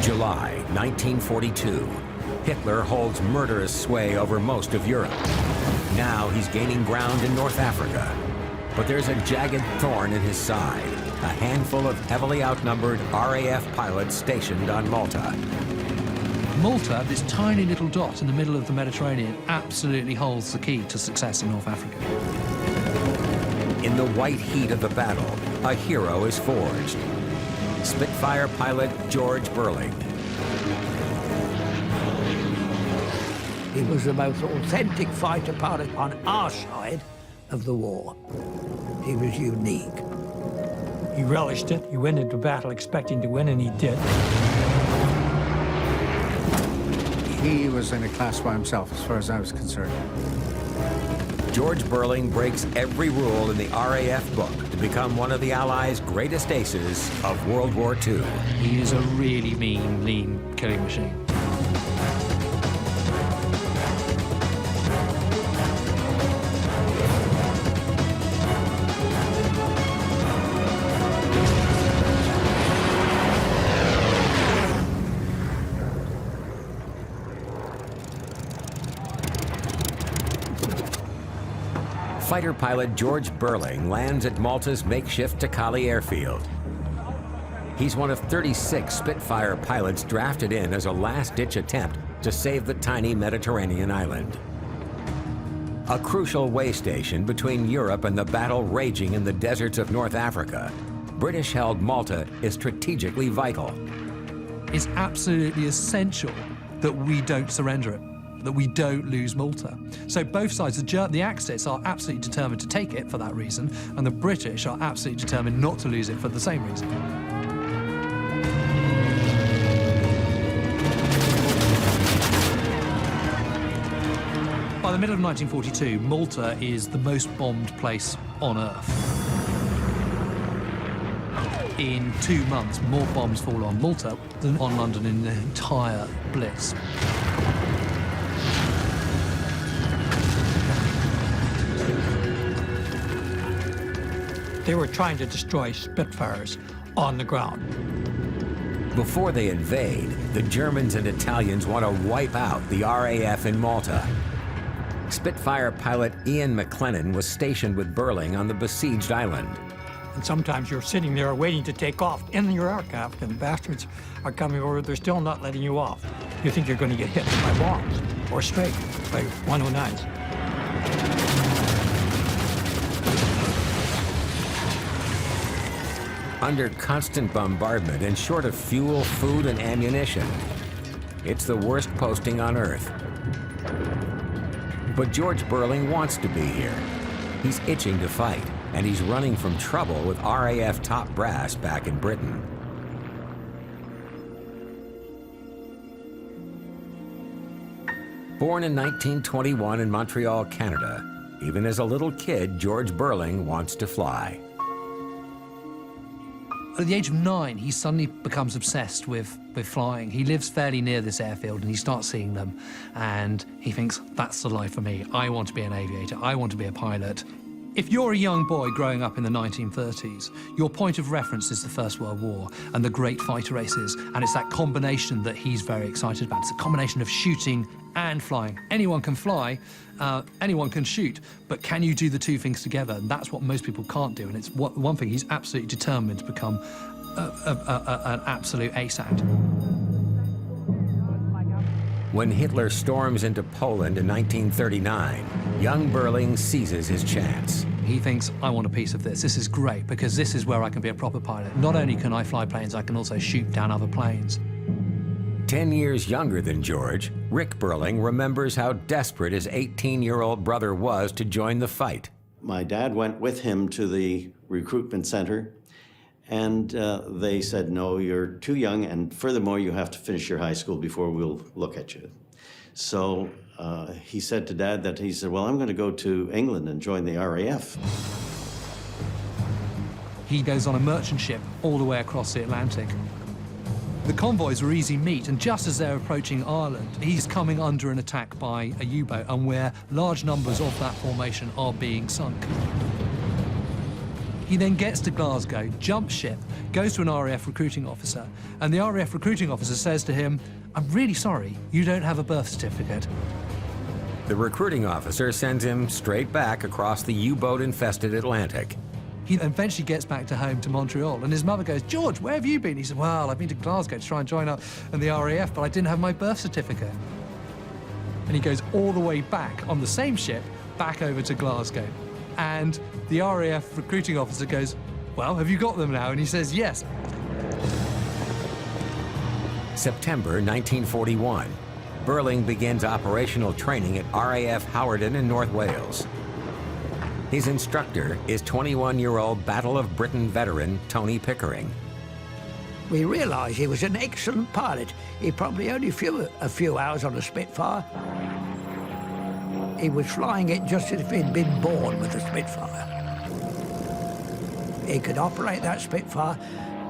July 1942. Hitler holds murderous sway over most of Europe. Now he's gaining ground in North Africa. But there's a jagged thorn in his side, a handful of heavily outnumbered RAF pilots stationed on Malta. Malta, this tiny little dot in the middle of the Mediterranean, absolutely holds the key to success in North Africa. In the white heat of the battle, a hero is forged. Spitfire pilot George Beurling. He was the most authentic fighter pilot on our side of the war. He was unique. He relished it. He went into battle expecting to win, and he did. He was in a class by himself, as far as I was concerned. George Beurling breaks every rule in the RAF book to become one of the Allies' greatest aces of World War II. He is a really mean, lean killing machine. Fighter pilot George Beurling lands at Malta's makeshift Takali airfield. He's one of 36 Spitfire pilots drafted in as a last-ditch attempt to save the tiny Mediterranean island. A crucial way station between Europe and the battle raging in the deserts of North Africa, British-held Malta is strategically vital. It's absolutely essential that we don't surrender it, that we don't lose Malta. So both sides, the Axis are absolutely determined to take it for that reason, and the British are absolutely determined not to lose it for the same reason. By the middle of 1942, Malta is the most bombed place on Earth. In 2 months, more bombs fall on Malta than on London in the entire Blitz. They were trying to destroy Spitfires on the ground. Before they invade, the Germans and Italians want to wipe out the RAF in Malta. Spitfire pilot Ian McLennan was stationed with Beurling on the besieged island. And sometimes you're sitting there waiting to take off in your aircraft, and the bastards are coming over. They're still not letting you off. You think you're going to get hit by bombs or straight by 109s. Under constant bombardment and short of fuel, food, and ammunition, it's the worst posting on Earth. But George Beurling wants to be here. He's itching to fight, and he's running from trouble with RAF top brass back in Britain. Born in 1921 in Montreal, Canada, even as a little kid, George Beurling wants to fly. At the age of 9, he suddenly becomes obsessed with flying. He lives fairly near this airfield, and he starts seeing them, and he thinks, that's the life for me. I want to be an aviator. I want to be a pilot. If you're a young boy growing up in the 1930s, your point of reference is the First World War and the great fighter races, and it's that combination that he's very excited about. It's a combination of shooting and flying. Anyone can fly, anyone can shoot, but can you do the two things together? And that's what most people can't do, and it's one thing he's absolutely determined to become an absolute ace at. When Hitler storms into Poland in 1939, young Beurling seizes his chance. He thinks, I want a piece of this. This is great, because this is where I can be a proper pilot. Not only can I fly planes, I can also shoot down other planes. 10 years younger than George, Rick Beurling remembers how desperate his 18-year-old brother was to join the fight. My dad went with him to the recruitment center, and they said, no, you're too young, and furthermore, you have to finish your high school before we'll look at you. So he said to Dad that he said, well, I'm going to go to England and join the RAF. He goes on a merchant ship all the way across the Atlantic. The convoys were easy meat, and just as they're approaching Ireland, he's coming under an attack by a U-boat, and where large numbers of that formation are being sunk. He then gets to Glasgow, jumps ship, goes to an RAF recruiting officer, and the RAF recruiting officer says to him, "I'm really sorry, you don't have a birth certificate." The recruiting officer sends him straight back across the U-boat-infested Atlantic. He eventually gets back to home to Montreal, and his mother goes, "George, where have you been?" He said, "Well, I've been to Glasgow to try and join up in the RAF, but I didn't have my birth certificate." And he goes all the way back on the same ship, back over to Glasgow. And the RAF recruiting officer goes, "Well, have you got them now?" And he says, "Yes." September 1941. Beurling begins operational training at RAF Hawarden in North Wales. His instructor is 21-year-old Battle of Britain veteran Tony Pickering. We realised he was an excellent pilot. He probably only flew a few hours on a Spitfire. He was flying it just as if he'd been born with a Spitfire. He could operate that Spitfire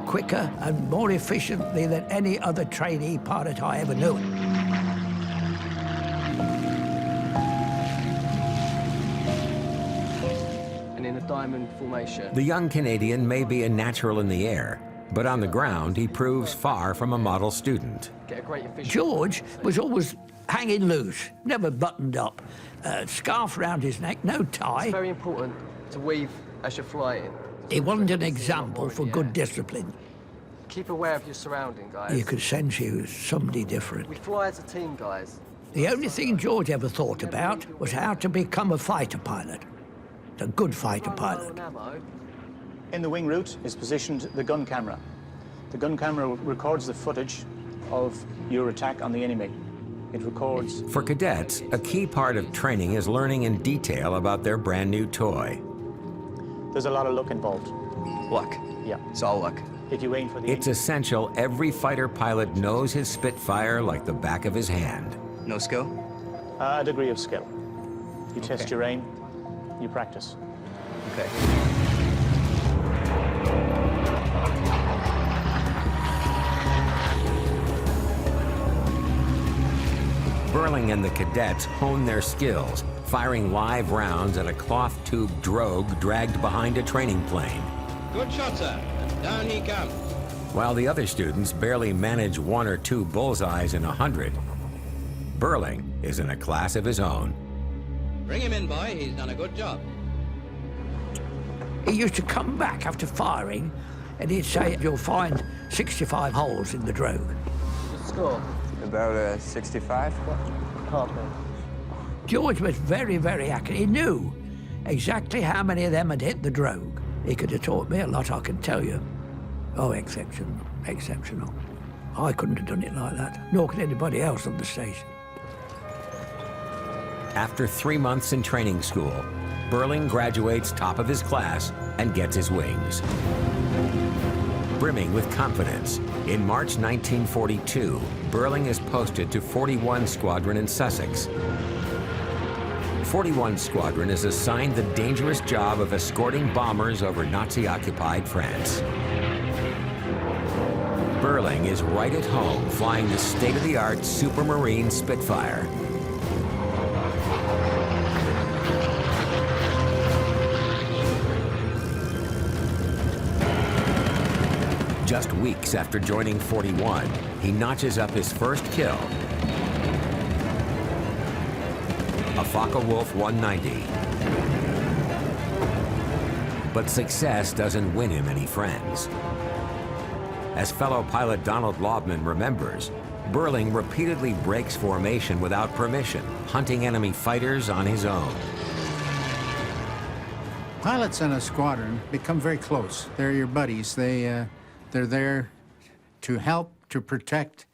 quicker and more efficiently than any other trainee pilot I ever knew. And in a diamond formation. The young Canadian may be a natural in the air, but on the ground he proves far from a model student. Get a great efficiency. George was always hanging loose, never buttoned up. Scarf round his neck, no tie. It's very important to weave as you're flying. He wasn't an example for good discipline. Keep aware of your surroundings, guys. You could sense he was somebody different. We fly as a team, guys. The only thing George ever thought about was how to become a fighter pilot. A good fighter pilot. In the wing root is positioned the gun camera. The gun camera records the footage of your attack on the enemy. It records... For cadets, a key part of training is learning in detail about their brand new toy. There's a lot of luck involved. Luck. Yeah. It's all luck. If you aim for the... It's essential every fighter pilot knows his Spitfire like the back of his hand. No skill? A degree of skill. You test your aim, you practice. Okay. Beurling and the cadets hone their skills, firing live rounds at a cloth-tube drogue dragged behind a training plane. Good shot, sir. Down he comes. While the other students barely manage 1 or 2 bullseyes in 100, Beurling is in a class of his own. Bring him in, boy. He's done a good job. He used to come back after firing and he'd say, "You'll find 65 holes in the drogue." The score? About 65. Copy. George was very, very accurate. He knew exactly how many of them had hit the drogue. He could have taught me a lot, I can tell you. Oh, exceptional, exceptional. I couldn't have done it like that, nor could anybody else on the station. After 3 months in training school, Beurling graduates top of his class and gets his wings. Brimming with confidence, in March 1942, Beurling is posted to 41 Squadron in Sussex. 41 Squadron is assigned the dangerous job of escorting bombers over Nazi-occupied France. Beurling is right at home flying the state-of-the-art Supermarine Spitfire. Just weeks after joining 41, he notches up his first kill. A Focke-Wulf 190. But success doesn't win him any friends. As fellow pilot Donald Lobman remembers, Beurling repeatedly breaks formation without permission, hunting enemy fighters on his own. Pilots in a squadron become very close. They're your buddies. They're there to help, to protect,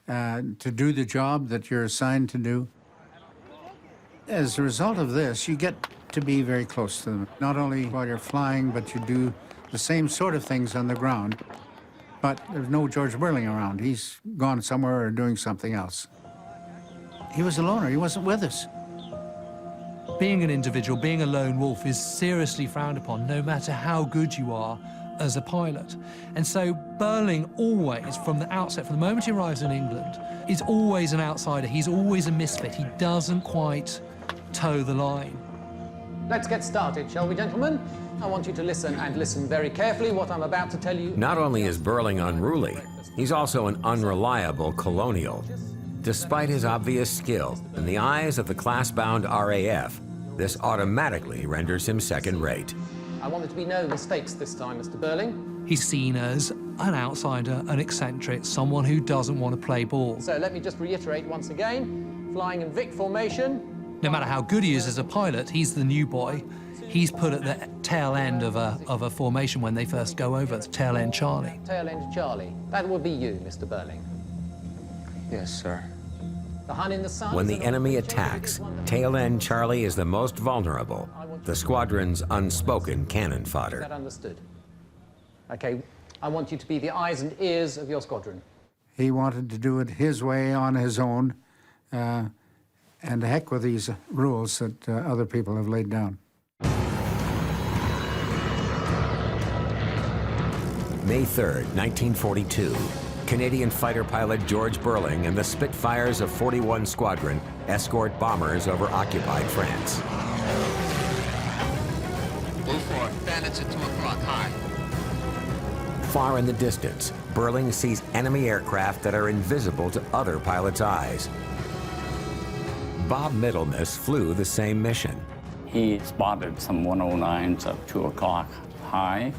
to do the job that you're assigned to do. As a result of this, you get to be very close to them. Not only while you're flying, but you do the same sort of things on the ground. But there's no George Beurling around. He's gone somewhere or doing something else. He was a loner. He wasn't with us. Being an individual, being a lone wolf is seriously frowned upon, no matter how good you are as a pilot. And so Beurling always, from the outset, from the moment he arrives in England, is always an outsider. He's always a misfit. He doesn't quite toe the line. Let's get started, shall we, gentlemen? I want you to listen, and listen very carefully. What I'm about to tell you... Not only is Beurling unruly, he's also an unreliable colonial. Despite his obvious skill, in the eyes of the class-bound RAF, this automatically renders him second-rate. I want there to be no mistakes this time, Mr. Beurling. He's seen as an outsider, an eccentric, someone who doesn't want to play ball. So let me just reiterate once again, flying in Vic formation. No matter how good he is as a pilot, he's the new boy. He's put at the tail end of a formation when they first go over, the tail end Charlie. Tail end Charlie. That would be you, Mr. Beurling. Yes, sir. The Hun in the sun. When the enemy attacks, tail end Charlie is the most vulnerable, the squadron's unspoken cannon Is fodder. that understood? Okay, I want you to be the eyes and ears of your squadron. He wanted to do it his way on his own, and heck with these rules that other people have laid down. May 3rd, 1942, Canadian fighter pilot George Beurling and the Spitfires of 41 Squadron escort bombers over occupied France. Move forward. Bandits at 2 o'clock. High. Far in the distance, Beurling sees enemy aircraft that are invisible to other pilots' eyes. Bob Middlemiss flew the same mission. He spotted some 109s at 2 o'clock high,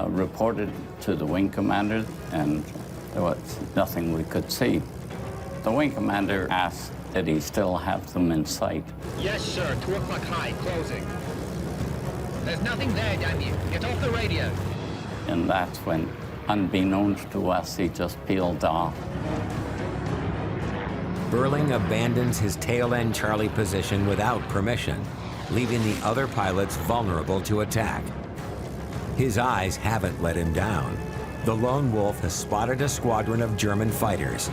reported to the wing commander, and there was nothing we could see. The wing commander asked, did he still have them in sight? Yes, sir. 2 o'clock high. Closing. There's nothing there, damn you. Get off the radio. And that's when, unbeknownst to us, he just peeled off. Beurling abandons his tail end Charlie position without permission, leaving the other pilots vulnerable to attack. His eyes haven't let him down. The lone wolf has spotted a squadron of German fighters.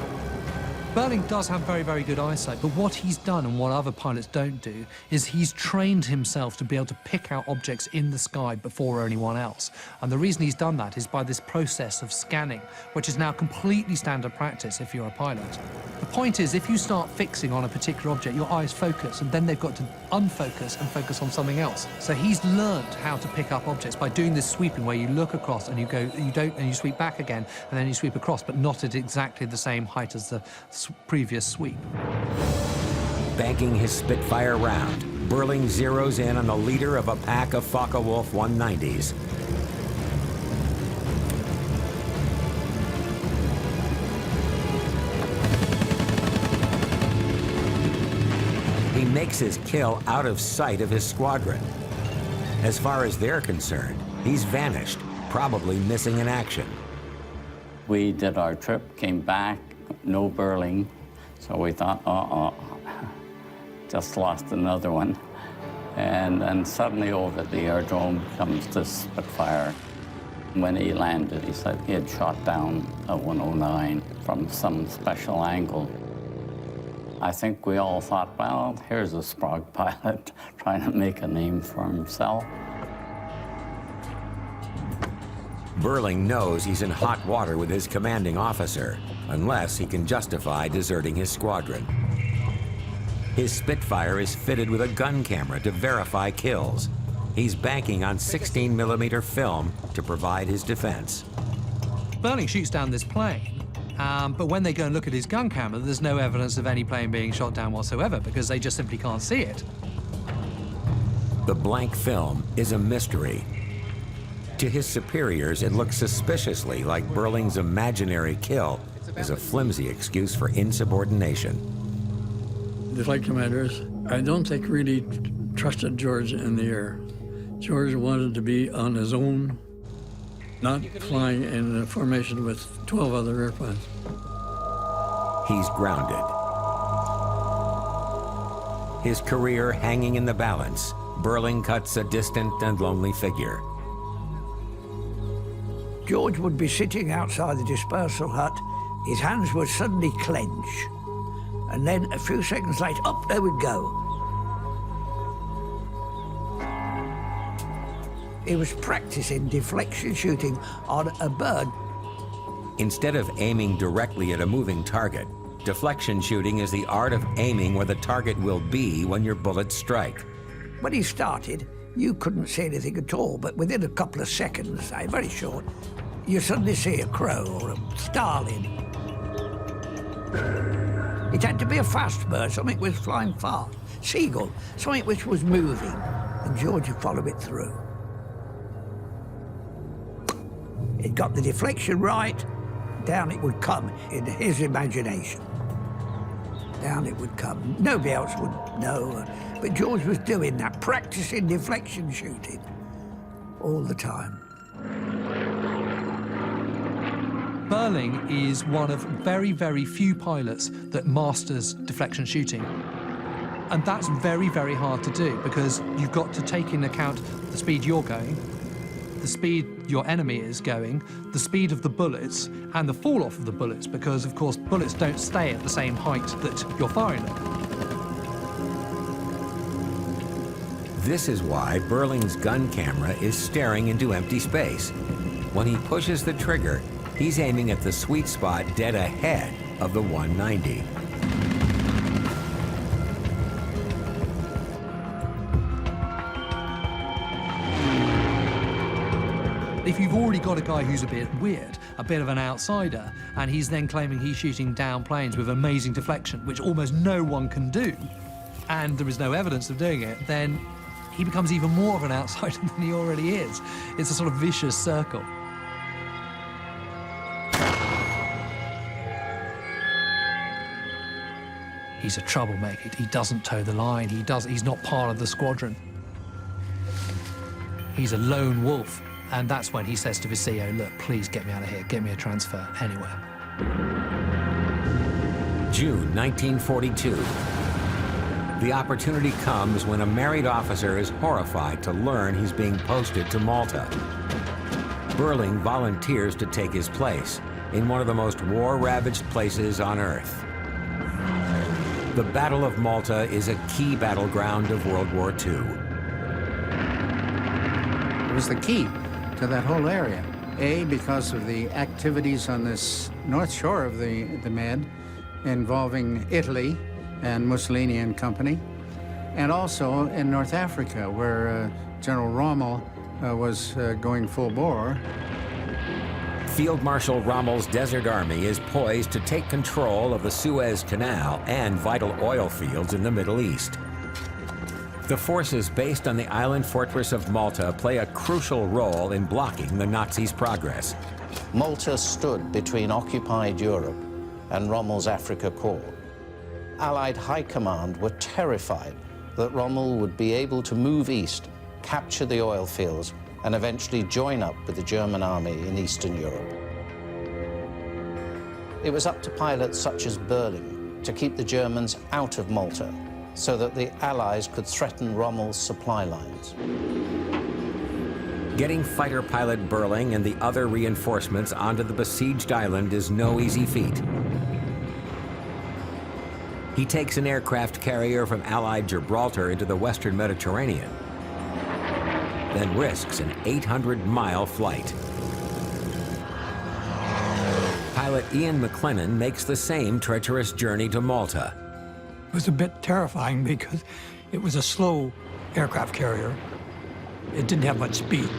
Beurling does have very, very good eyesight, but what he's done and what other pilots don't do is he's trained himself to be able to pick out objects in the sky before anyone else. And the reason he's done that is by this process of scanning, which is now completely standard practice if you're a pilot. The point is, if you start fixing on a particular object, your eyes focus, and then they've got to unfocus and focus on something else. So he's learned how to pick up objects by doing this sweeping where you look across and you go, you don't, and you sweep back again, and then you sweep across, but not at exactly the same height as the previous sweep. Banking his Spitfire round, Beurling zeroes in on the leader of a pack of Focke-Wulf 190s. He makes his kill out of sight of his squadron. As far as they're concerned, he's vanished, probably missing in action. We did our trip, came back, no Beurling, so we thought, just lost another one. And then suddenly over the aerodrome comes this Spitfire. When he landed, he said he had shot down a 109 from some special angle. I think we all thought, well, here's a Sprague pilot trying to make a name for himself. Beurling knows he's in hot water with his commanding officer, unless he can justify deserting his squadron. His Spitfire is fitted with a gun camera to verify kills. He's banking on 16mm film to provide his defense. Beurling shoots down this plane, but when they go and look at his gun camera, there's no evidence of any plane being shot down whatsoever because they just simply can't see it. The blank film is a mystery. To his superiors, it looks suspiciously like Beurling's imaginary kill is a flimsy excuse for insubordination. The flight commanders, I don't think really trusted George in the air. George wanted to be on his own, not flying in a formation with 12 other airplanes. He's grounded. His career hanging in the balance, Beurling cuts a distant and lonely figure. George would be sitting outside the dispersal hut. His hands would suddenly clench. And then a few seconds later, up they would go. He was practicing deflection shooting on a bird. Instead of aiming directly at a moving target, deflection shooting is the art of aiming where the target will be when your bullets strike. When he started, You couldn't see anything at all, but within a couple of seconds, say, very short, you suddenly see a crow or a starling. It had to be a fast bird, something was flying fast. Seagull, something which was moving, and George would follow it through. It got the deflection right, down it would come in his imagination. Down it would come. Nobody else would know, but George was doing that, practicing deflection shooting all the time. Beurling is one of very, very few pilots that masters deflection shooting. And that's very, very hard to do because you've got to take into account the speed you're going, the speed your enemy is going, the speed of the bullets, and the fall-off of the bullets, because, of course, bullets don't stay at the same height that you're firing them. This is why Beurling's gun camera is staring into empty space. When he pushes the trigger, he's aiming at the sweet spot dead ahead of the 190. If you've already got a guy who's a bit weird, a bit of an outsider, and he's then claiming he's shooting down planes with amazing deflection, which almost no one can do, and there is no evidence of doing it, then he becomes even more of an outsider than he already is. It's a sort of vicious circle. He's a troublemaker. He doesn't toe the line. He's not part of the squadron. He's a lone wolf. And that's when he says to his CEO, look, please get me out of here. Get me a transfer anywhere. June 1942. The opportunity comes when a married officer is horrified to learn he's being posted to Malta. Beurling volunteers to take his place in one of the most war-ravaged places on Earth. The Battle of Malta is a key battleground of World War II. It was the key to that whole area. A, because of the activities on this north shore of the Med involving Italy and Mussolini and company, and also in North Africa, where General Rommel was going full bore. Field Marshal Rommel's Desert Army is poised to take control of the Suez Canal and vital oil fields in the Middle East. The forces based on the island fortress of Malta play a crucial role in blocking the Nazis' progress. Malta stood between occupied Europe and Rommel's Africa Corps. Allied high command were terrified that Rommel would be able to move east, capture the oil fields, and eventually join up with the German army in Eastern Europe. It was up to pilots such as Beurling to keep the Germans out of Malta, so that the Allies could threaten Rommel's supply lines. Getting fighter pilot Beurling and the other reinforcements onto the besieged island is no easy feat. He takes an aircraft carrier from Allied Gibraltar into the Western Mediterranean, then risks an 800-mile flight. Pilot Ian McLennan makes the same treacherous journey to Malta. It was a bit terrifying because it was a slow aircraft carrier. It didn't have much speed.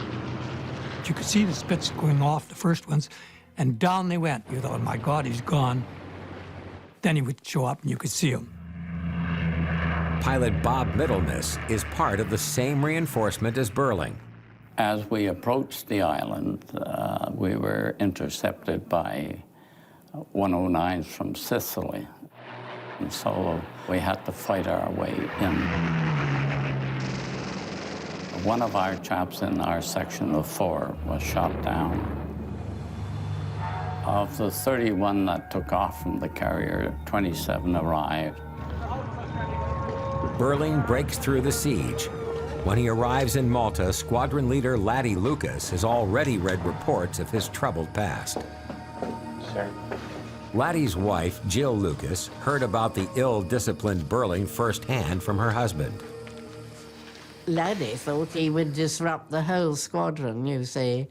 But you could see the Spits going off, the first ones, and down they went. You thought, my God, he's gone. Then he would show up and you could see him. Pilot Bob Middlemiss is part of the same reinforcement as Beurling. As we approached the island, we were intercepted by 109s from Sicily. And so we had to fight our way in. One of our chaps in our section of 4 was shot down. Of the 31 that took off from the carrier, 27 arrived. Beurling breaks through the siege. When he arrives in Malta, squadron leader Laddie Lucas has already read reports of his troubled past. Sir. Laddie's wife, Jill Lucas, heard about the ill-disciplined Beurling firsthand from her husband. Laddie thought he would disrupt the whole squadron, you see,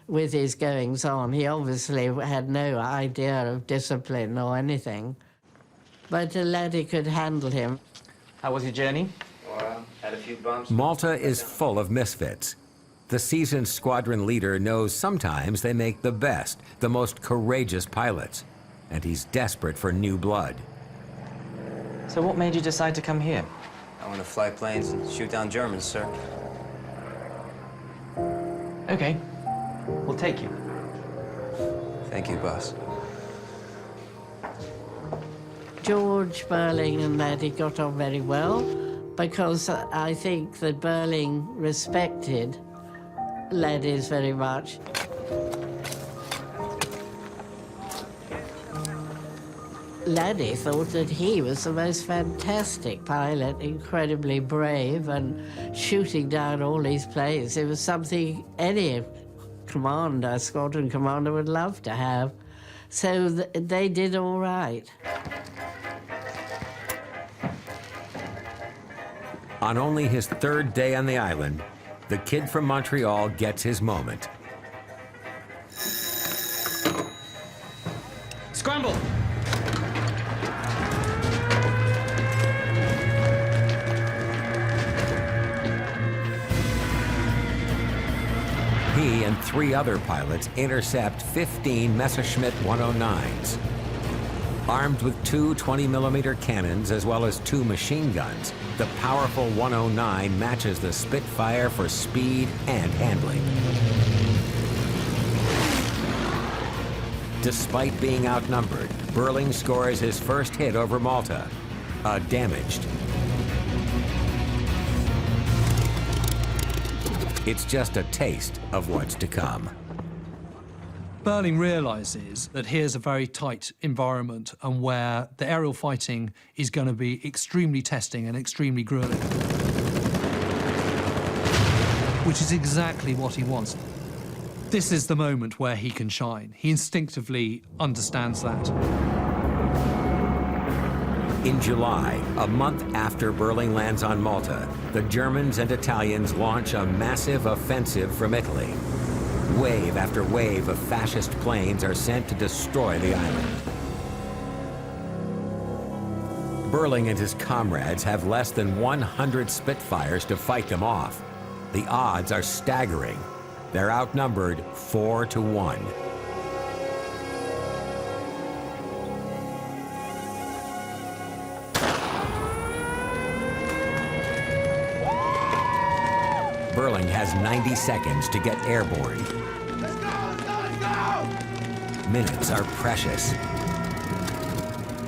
with his goings-on. He obviously had no idea of discipline or anything. But Laddie could handle him. How was your journey? Well, Had a few bumps. Malta is full of misfits. The seasoned squadron leader knows sometimes they make the best, the most courageous pilots, and he's desperate for new blood. So what made you decide to come here? I want to fly planes and shoot down Germans, sir. Okay, we'll take you. Thank you, boss. George Beurling and Laddie got on very well because I think that Beurling respected Laddie's very much. Laddie thought that he was the most fantastic pilot, incredibly brave and shooting down all these planes. It was something any commander, squadron commander would love to have. So they did all right. On only his third day on the island, the kid from Montreal gets his moment. Scramble! He and 3 other pilots intercept 15 Messerschmitt 109s. Armed with 2 20mm cannons as well as 2 machine guns, the powerful 109 matches the Spitfire for speed and handling. Despite being outnumbered, Beurling scores his first hit over Malta, damaged. It's just a taste of what's to come. Beurling realizes that here's a very tight environment and where the aerial fighting is going to be extremely testing and extremely grueling, which is exactly what he wants. This is the moment where he can shine. He instinctively understands that. In July, a month after Beurling lands on Malta, the Germans and Italians launch a massive offensive from Italy. Wave after wave of fascist planes are sent to destroy the island. Beurling and his comrades have less than 100 Spitfires to fight them off. The odds are staggering. They're outnumbered 4 to 1. Beurling has 90 seconds to get airborne. Let's go! Minutes are precious.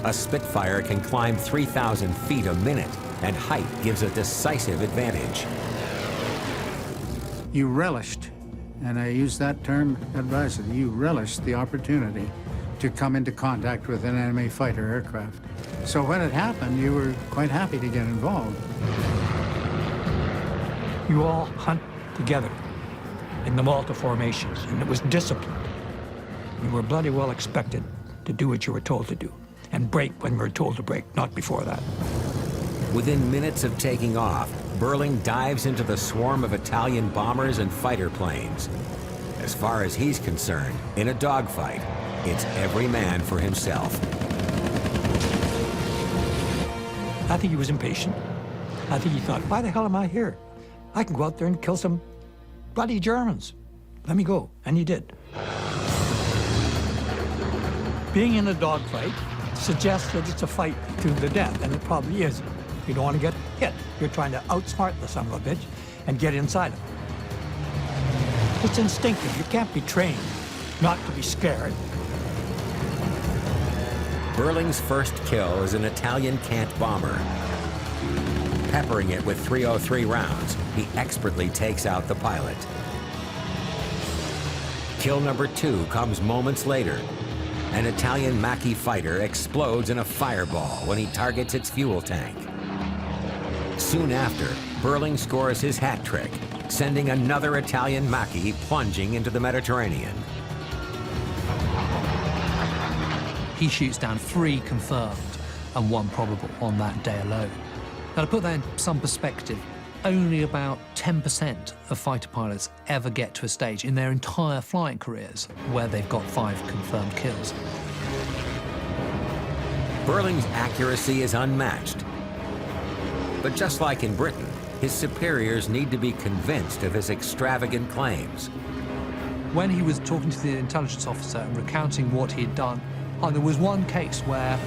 A Spitfire can climb 3,000 feet a minute, and height gives a decisive advantage. You relished, and I use that term advisedly, you relished the opportunity to come into contact with an enemy fighter aircraft. So when it happened, you were quite happy to get involved. You all hunt together in the Malta formations, and it was disciplined. You were bloody well expected to do what you were told to do, and break when we were told to break, not before that. Within minutes of taking off, Beurling dives into the swarm of Italian bombers and fighter planes. As far as he's concerned, in a dogfight, it's every man for himself. I think he was impatient. I think he thought, why the hell am I here? I can go out there and kill some bloody Germans. Let me go. And he did. Being in a dogfight suggests that it's a fight to the death, and it probably is. You don't want to get hit. You're trying to outsmart the son of a bitch and get inside him. It's instinctive. You can't be trained not to be scared. Beurling's first kill is an Italian Cant bomber. Peppering it with .303 rounds, he expertly takes out the pilot. Kill number 2 comes moments later. An Italian Macchi fighter explodes in a fireball when he targets its fuel tank. Soon after, Beurling scores his hat trick, sending another Italian Macchi plunging into the Mediterranean. He shoots down 3 confirmed and 1 probable on that day alone. Now, to put that in some perspective, only about 10% of fighter pilots ever get to a stage in their entire flying careers where they've got 5 confirmed kills. Beurling's accuracy is unmatched. But just like in Britain, His superiors need to be convinced of his extravagant claims. When he was talking to the intelligence officer and recounting what he had done, and there was one case where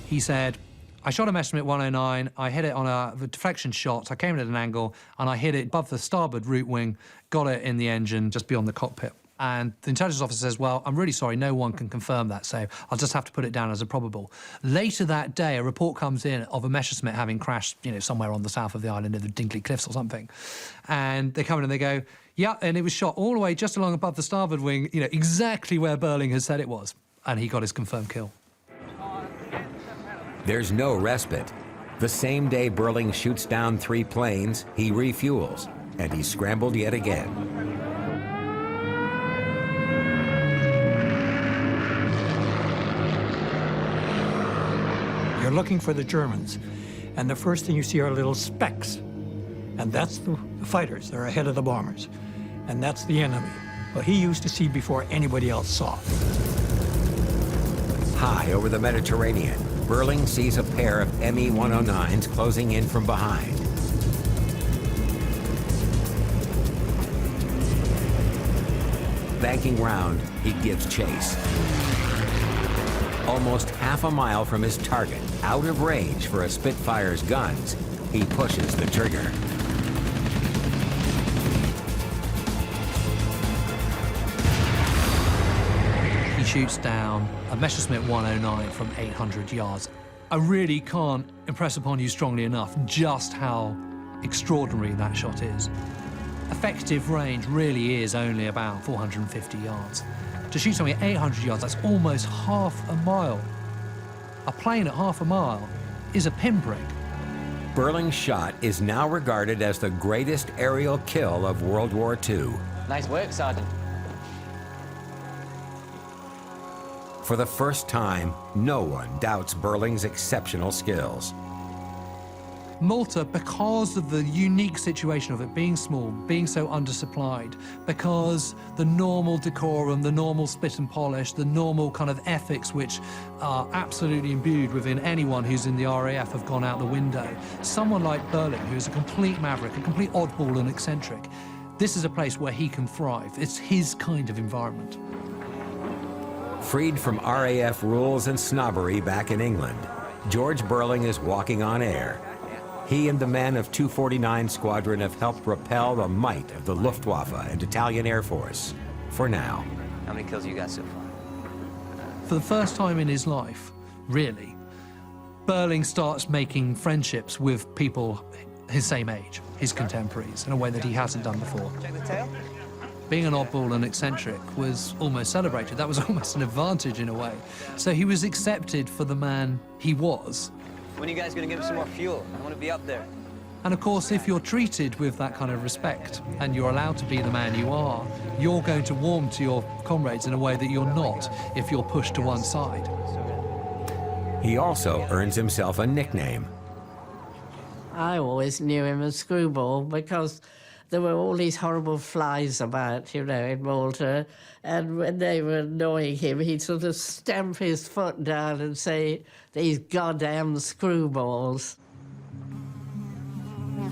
he said, I shot a Messerschmitt 109, I hit it on a deflection shot, I came in at an angle, and I hit it above the starboard root wing, got it in the engine just beyond the cockpit. And the intelligence officer says, well, I'm really sorry, no one can confirm that, so I'll just have to put it down as a probable. Later that day, a report comes in of a Messerschmitt having crashed, you know, somewhere on the south of the island near the Dinkley Cliffs or something. And they come in and they go, yeah, and it was shot all the way just along above the starboard wing, you know, exactly where Beurling had said it was. And he got his confirmed kill. There's no respite. The same day Beurling shoots down 3 planes, he refuels, and he's scrambled yet again. You're looking for the Germans, and the first thing you see are little specks. And that's the fighters. They're ahead of the bombers. And that's the enemy. Well, he used to see before anybody else saw. High over the Mediterranean, Beurling sees a pair of Me-109s closing in from behind. Banking round, he gives chase. Almost half a mile from his target, out of range for a Spitfire's guns, he pushes the trigger. He shoots down a Messerschmitt 109 from 800 yards. I really can't impress upon you strongly enough just how extraordinary that shot is. Effective range really is only about 450 yards. To shoot something at 800 yards, that's almost half a mile. A plane at half a mile is a pinprick. Beurling's shot is now regarded as the greatest aerial kill of World War II. Nice work, Sergeant. For the first time, no one doubts Beurling's exceptional skills. Malta, because of the unique situation of it being small, being so undersupplied, because the normal decorum, the normal spit and polish, the normal kind of ethics which are absolutely imbued within anyone who's in the RAF have gone out the window. Someone like Beurling, who's a complete maverick, a complete oddball and eccentric, this is a place where he can thrive. It's his kind of environment. Freed from RAF rules and snobbery back in England, George Beurling is walking on air. He and the men of 249 Squadron have helped propel the might of the Luftwaffe and Italian Air Force, for now. How many kills you got so far? For the first time in his life, really, Beurling starts making friendships with people his same age, his contemporaries, in a way that he hasn't done before. Check the tail. Being an oddball and eccentric was almost celebrated. That was almost an advantage in a way. So he was accepted for the man he was. When are you guys gonna give me some more fuel? I want to be up there. And of course, if you're treated with that kind of respect and you're allowed to be the man you are, you're going to warm to your comrades in a way that you're not if you're pushed to one side. He also earns himself a nickname. I always knew him as Screwball because there were all these horrible flies about, you know, in Malta, and when they were annoying him, he'd sort of stamp his foot down and say, these goddamn screwballs.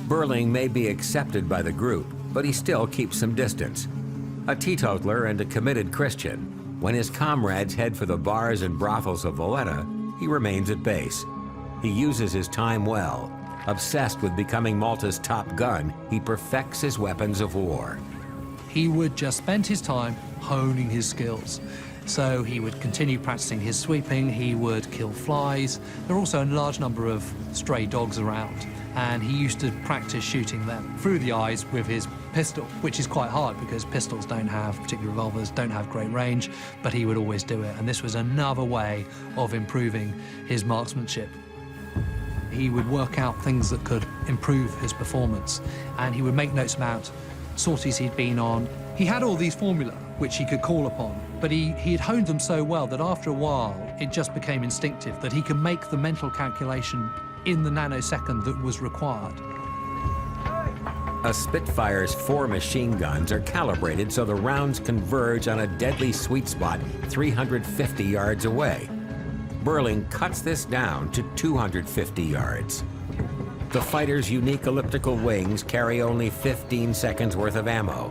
Beurling may be accepted by the group, but he still keeps some distance. A teetotaler and a committed Christian, when his comrades head for the bars and brothels of Valletta, he remains at base. He uses his time well. Obsessed with becoming Malta's top gun, he perfects his weapons of war. He would just spend his time honing his skills. So he would continue practicing his sweeping, he would kill flies. There are also a large number of stray dogs around, and he used to practice shooting them through the eyes with his pistol, which is quite hard because pistols don't have, particularly revolvers, don't have great range, but he would always do it. And this was another way of improving his marksmanship. He would work out things that could improve his performance, and he would make notes about sorties he'd been on. He had all these formulae which he could call upon, but he had honed them so well that after a while it just became instinctive that he could make the mental calculation in the nanosecond that was required. A Spitfire's 4 machine guns are calibrated so the rounds converge on a deadly sweet spot 350 yards away. Beurling cuts this down to 250 yards. The fighter's unique elliptical wings carry only 15 seconds worth of ammo,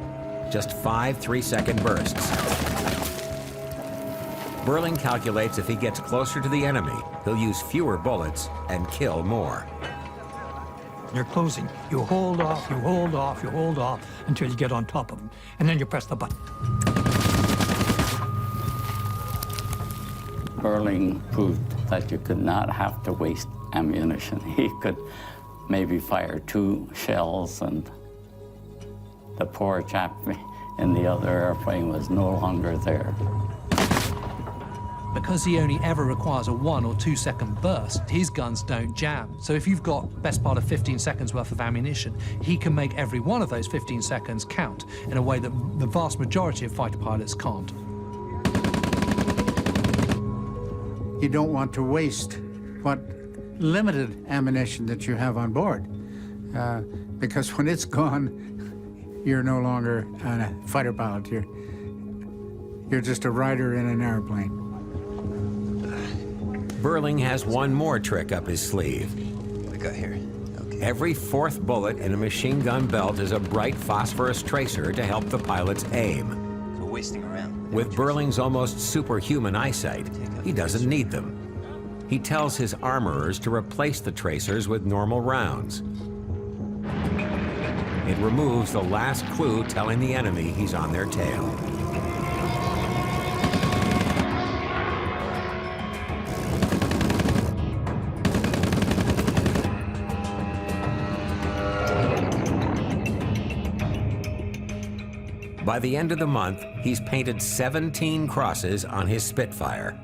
just 5 3-second bursts. Beurling calculates if he gets closer to the enemy, he'll use fewer bullets and kill more. You're closing. You hold off, you hold off, you hold off until you get on top of them, and then you press the button. Beurling proved that you could not have to waste ammunition. He could maybe fire 2 shells, and the poor chap in the other airplane was no longer there. Because he only ever requires a 1 or 2 second burst, his guns don't jam. So if you've got best part of 15 seconds worth of ammunition, he can make every one of those 15 seconds count in a way that the vast majority of fighter pilots can't. You don't want to waste what limited ammunition that you have on board, because when it's gone, you're no longer a fighter pilot. You're just a rider in an airplane. Beurling has one more trick up his sleeve. What we got here? Okay. Every 4th bullet in a machine gun belt is a bright phosphorus tracer to help the pilots aim. So we're wasting around. With Beurling's almost superhuman eyesight, he doesn't need them. He tells his armorers to replace the tracers with normal rounds. It removes the last clue telling the enemy he's on their tail. By the end of the month, he's painted 17 crosses on his Spitfire.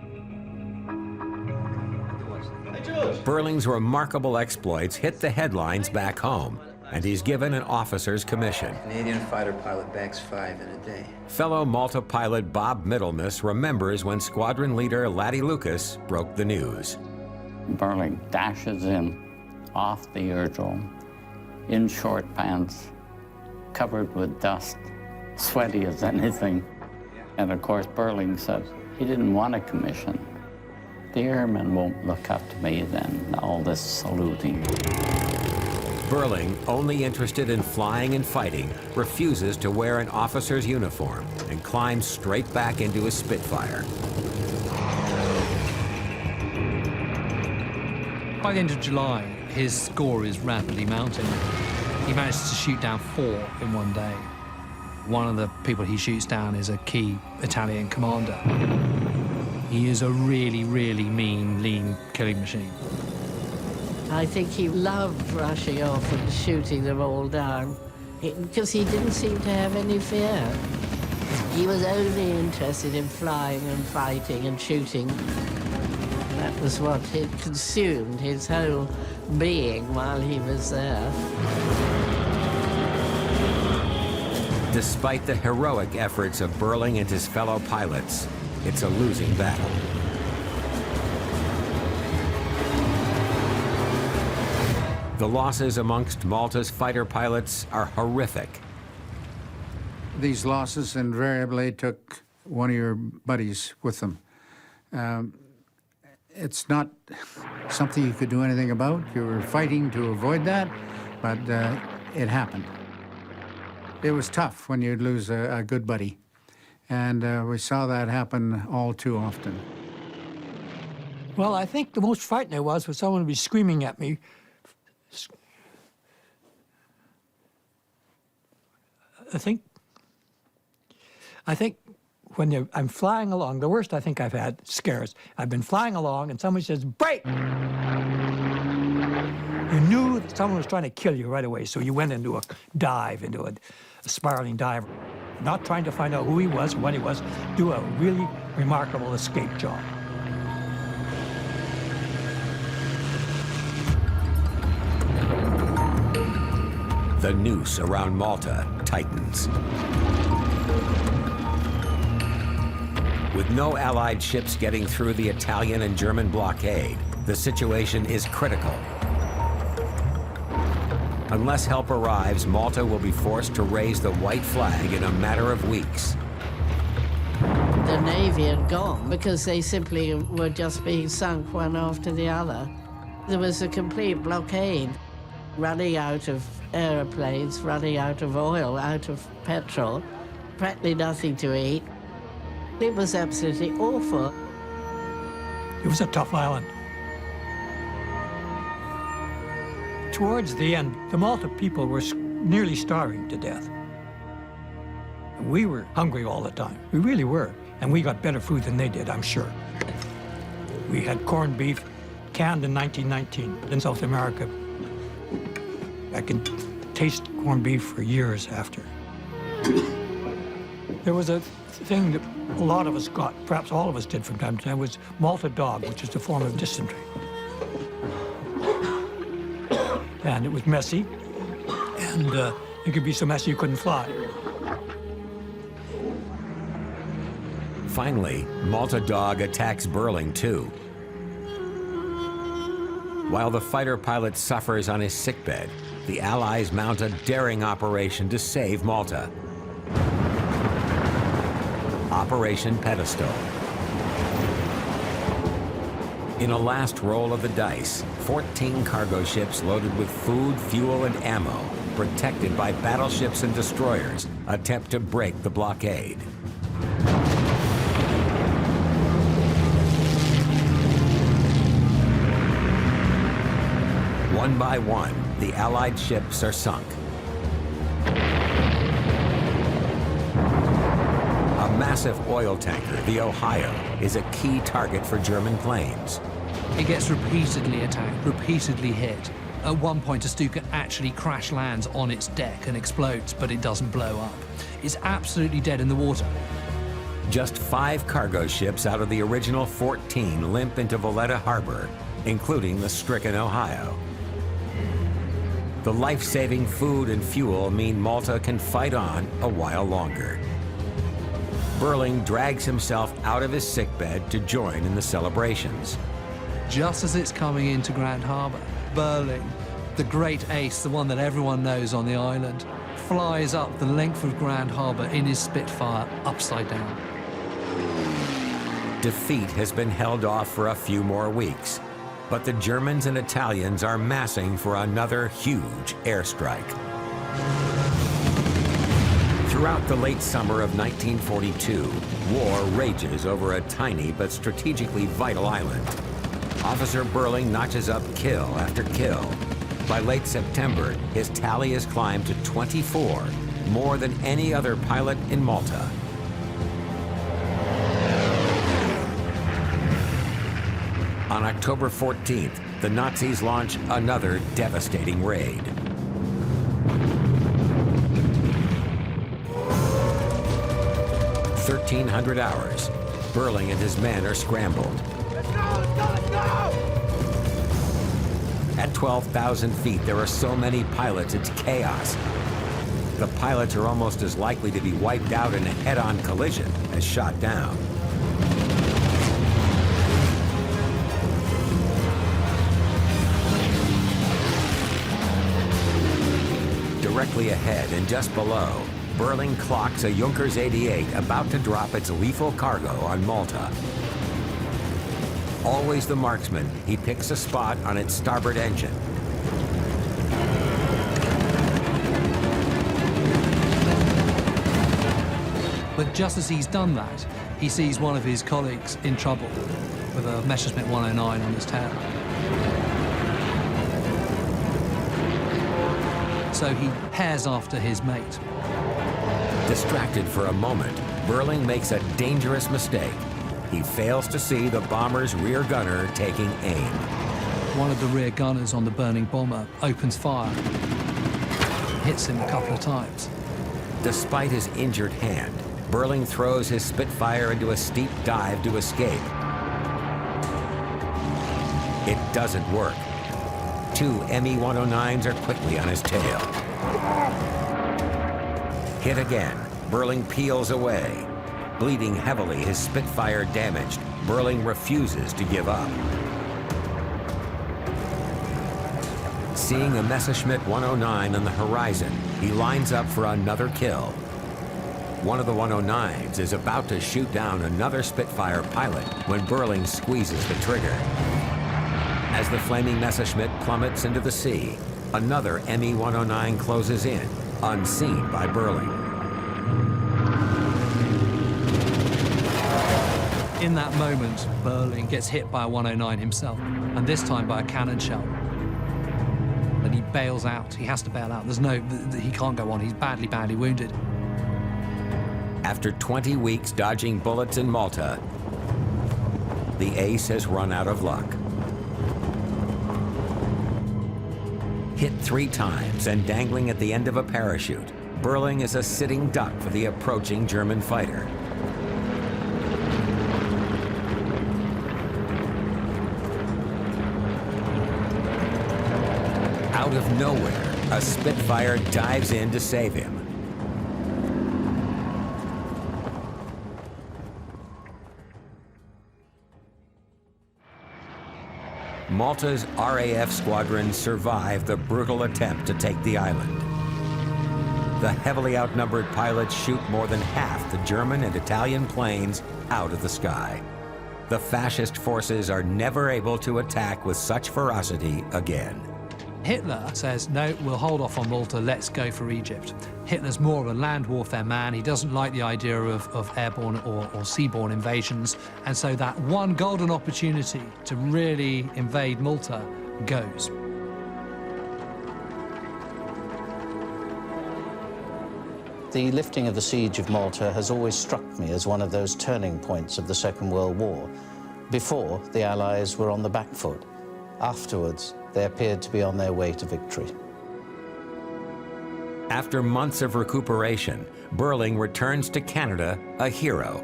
Beurling's remarkable exploits hit the headlines back home, and he's given an officer's commission. Canadian fighter pilot bags 5 in a day. Fellow Malta pilot Bob Middlemiss remembers when squadron leader Laddie Lucas broke the news. Beurling dashes in off the aerodrome in short pants, covered with dust, sweaty as anything. And of course, Beurling said he didn't want a commission. The airmen won't look up to me then, all this saluting. Beurling, only interested in flying and fighting, refuses to wear an officer's uniform and climbs straight back into his Spitfire. By the end of July, his score is rapidly mounting. He managed to shoot down 4 in one day. One of the people he shoots down is a key Italian commander. He is a really, really mean, lean killing machine. I think he loved rushing off and shooting them all down, because he didn't seem to have any fear. He was only interested in flying and fighting and shooting. That was what had consumed his whole being while he was there. Despite the heroic efforts of Beurling and his fellow pilots, it's a losing battle. The losses amongst Malta's fighter pilots are horrific. These losses invariably took one of your buddies with them. It's not something you could do anything about. You were fighting to avoid that, but it happened. It was tough when you'd lose a good buddy, and we saw that happen all too often. Well, I think the most frightening it was when someone would be screaming at me. I think when I'm flying along, the worst I think I've had scares. I've been flying along and somebody says, "Break!" You knew that someone was trying to kill you right away, so you went into a dive, into a spiraling dive, not trying to find out who he was, when he was, do a really remarkable escape job. The noose around Malta tightens. With no Allied ships getting through the Italian and German blockade, the situation is critical. Unless help arrives, Malta will be forced to raise the white flag in a matter of weeks. The Navy had gone because they simply were just being sunk one after the other. There was a complete blockade. running out of aeroplanes, running out of oil, out of petrol, practically nothing to eat. It was absolutely awful. It was a tough island. Towards the end, the Malta people were nearly starving to death. We were hungry all the time. We really were. And we got better food than they did, I'm sure. We had corned beef canned in 1919 in South America. I can taste corned beef for years after. There was a thing that a lot of us got, perhaps all of us did from time to time, was Malta dog, which is a form of dysentery. And it was messy, and it could be so messy you couldn't fly. Finally, Malta dog attacks Beurling too. While the fighter pilot suffers on his sickbed, the Allies mount a daring operation to save Malta. Operation Pedestal. In a last roll of the dice, 14 cargo ships loaded with food, fuel, and ammo, protected by battleships and destroyers, attempt to break the blockade. One by one, the Allied ships are sunk. A massive oil tanker, the Ohio, is a key target for German planes. It gets repeatedly attacked, repeatedly hit. At one point, a Stuka actually crash lands on its deck and explodes, but it doesn't blow up. It's absolutely dead in the water. Just 5 cargo ships out of the original 14 limp into Valletta Harbor, including the stricken Ohio. The life-saving food and fuel mean Malta can fight on a while longer. Beurling drags himself out of his sickbed to join in the celebrations. Just as it's coming into Grand Harbour, Beurling, the great ace, the one that everyone knows on the island, flies up the length of Grand Harbour in his Spitfire upside down. Defeat has been held off for a few more weeks, but the Germans and Italians are massing for another huge airstrike. Throughout the late summer of 1942, war rages over a tiny but strategically vital island. Officer Beurling notches up kill after kill. By late September, his tally has climbed to 24, more than any other pilot in Malta. On October 14th, the Nazis launch another devastating raid. "1,300 hours. Beurling and his men are scrambled. Let's go, let's go, let's go! At 12,000 feet, there are so many pilots, it's chaos. The pilots are almost as likely to be wiped out in a head-on collision as shot down. Directly ahead and just below, Beurling clocks a Junkers 88 about to drop its lethal cargo on Malta. Always the marksman, he picks a spot on its starboard engine. But just as he's done that, he sees one of his colleagues in trouble with a Messerschmitt 109 on his tail. So he hares after his mate. Distracted for a moment, Beurling makes a dangerous mistake. He fails to see the bomber's rear gunner taking aim. One of the rear gunners on the burning bomber opens fire, hits him a couple of times. Despite his injured hand, Beurling throws his Spitfire into a steep dive to escape. It doesn't work. 2 Me-109s are quickly on his tail. Hit again, Beurling peels away. Bleeding heavily, his Spitfire damaged, Beurling refuses to give up. Seeing a Messerschmitt 109 on the horizon, he lines up for another kill. One of the 109s is about to shoot down another Spitfire pilot when Beurling squeezes the trigger. As the flaming Messerschmitt plummets into the sea, Another Me-109 closes in, unseen by Beurling. In that moment, Beurling gets hit by a 109 himself, and this time by a cannon shell. And he bails out. He has to bail out. He can't go on. He's badly, badly wounded. After 20 weeks dodging bullets in Malta, the ace has run out of luck. Hit 3 times and dangling at the end of a parachute, Beurling is a sitting duck for the approaching German fighter. Out of nowhere, a Spitfire dives in to save him. Malta's RAF squadron survived the brutal attempt to take the island. The heavily outnumbered pilots shoot more than half the German and Italian planes out of the sky. The fascist forces are never able to attack with such ferocity again. Hitler says, no, we'll hold off on Malta, let's go for Egypt. Hitler's more of a land warfare man. He doesn't like the idea of airborne or seaborne invasions. And so that one golden opportunity to really invade Malta goes. The lifting of the siege of Malta has always struck me as one of those turning points of the Second World War. Before, the Allies were on the back foot. Afterwards, they appeared to be on their way to victory. After months of recuperation, Beurling returns to Canada a hero.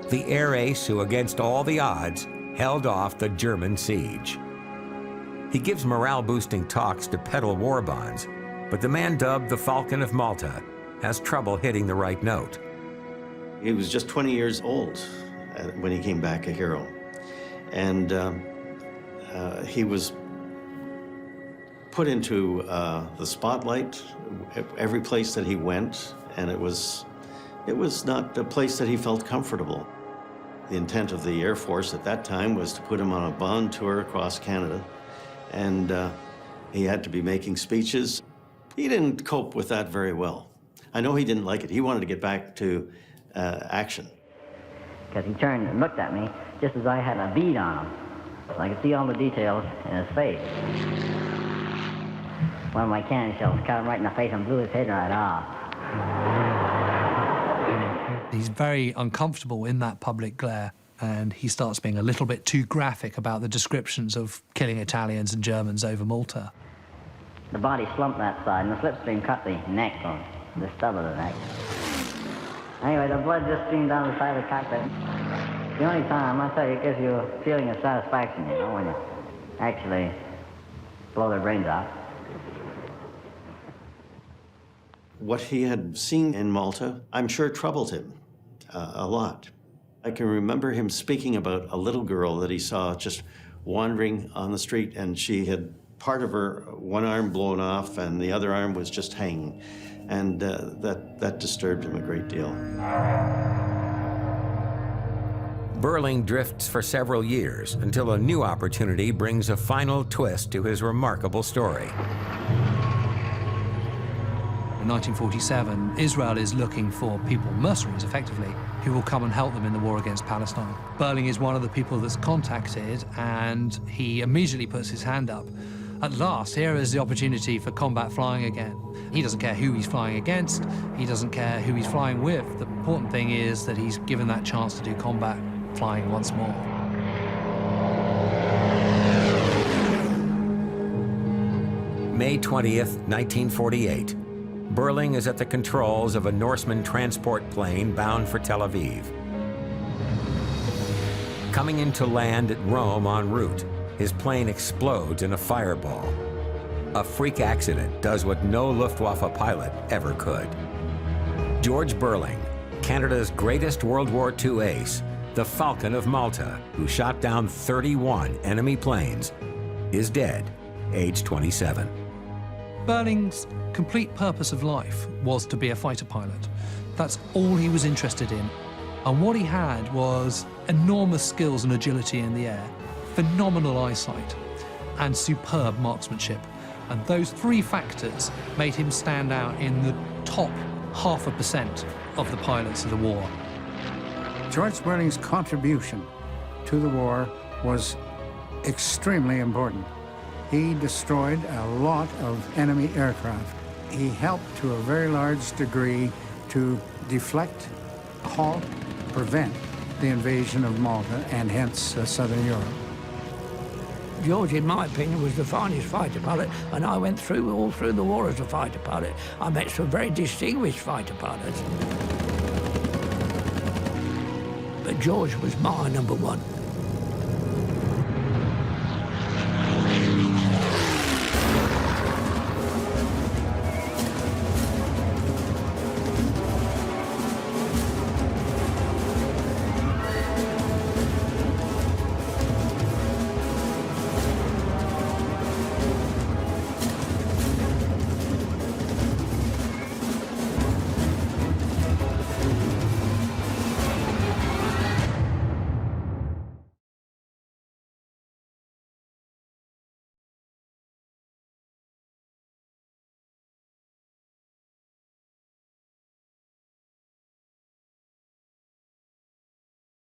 The air ace who, against all the odds, held off the German siege. He gives morale-boosting talks to peddle war bonds, but the man dubbed the Falcon of Malta has trouble hitting the right note. He was just 20 years old when he came back a hero. And he was put into the spotlight every place that he went, and it was not a place that he felt comfortable. The intent of the Air Force at that time was to put him on a bond tour across Canada, and he had to be making speeches. He didn't cope with that very well. I know he didn't like it. He wanted to get back to action. Because he turned and looked at me just as I had a bead on him. I could see all the details in his face. One of my cannon shells cut him right in the face and blew his head right off. He's very uncomfortable in that public glare, and he starts being a little bit too graphic about the descriptions of killing Italians and Germans over Malta. The body slumped that side, and the slipstream cut the neck, or the stub of the neck. Anyway, the blood just streamed down the side of the cockpit. The only time, I tell you, it gives you a feeling of satisfaction, you know, when you actually blow their brains out. What he had seen in Malta, I'm sure, troubled him a lot. I can remember him speaking about a little girl that he saw just wandering on the street, and she had part of her one arm blown off and the other arm was just hanging. And that disturbed him a great deal. Beurling drifts for several years until a new opportunity brings a final twist to his remarkable story. In 1947, Israel is looking for people, mercenaries effectively, who will come and help them in the war against Palestine. Beurling is one of the people that's contacted, and he immediately puts his hand up. At last, here is the opportunity for combat flying again. He doesn't care who he's flying against, he doesn't care who he's flying with. The important thing is that he's given that chance to do combat flying once more. May 20th, 1948. Beurling is at the controls of a Norseman transport plane bound for Tel Aviv. Coming into land at Rome en route, his plane explodes in a fireball. A freak accident does what no Luftwaffe pilot ever could. George Beurling, Canada's greatest World War II ace, the Falcon of Malta, who shot down 31 enemy planes, is dead, age 27. Beurling's complete purpose of life was to be a fighter pilot. That's all he was interested in. And what he had was enormous skills and agility in the air, phenomenal eyesight, and superb marksmanship. And those three factors made him stand out in the top 0.5% of the pilots of the war. George Beurling's contribution to the war was extremely important. He destroyed a lot of enemy aircraft. He helped to a very large degree to deflect, halt, prevent the invasion of Malta and hence Southern Europe. George, in my opinion, was the finest fighter pilot, and I went all through the war as a fighter pilot. I met some very distinguished fighter pilots. But George was my number one.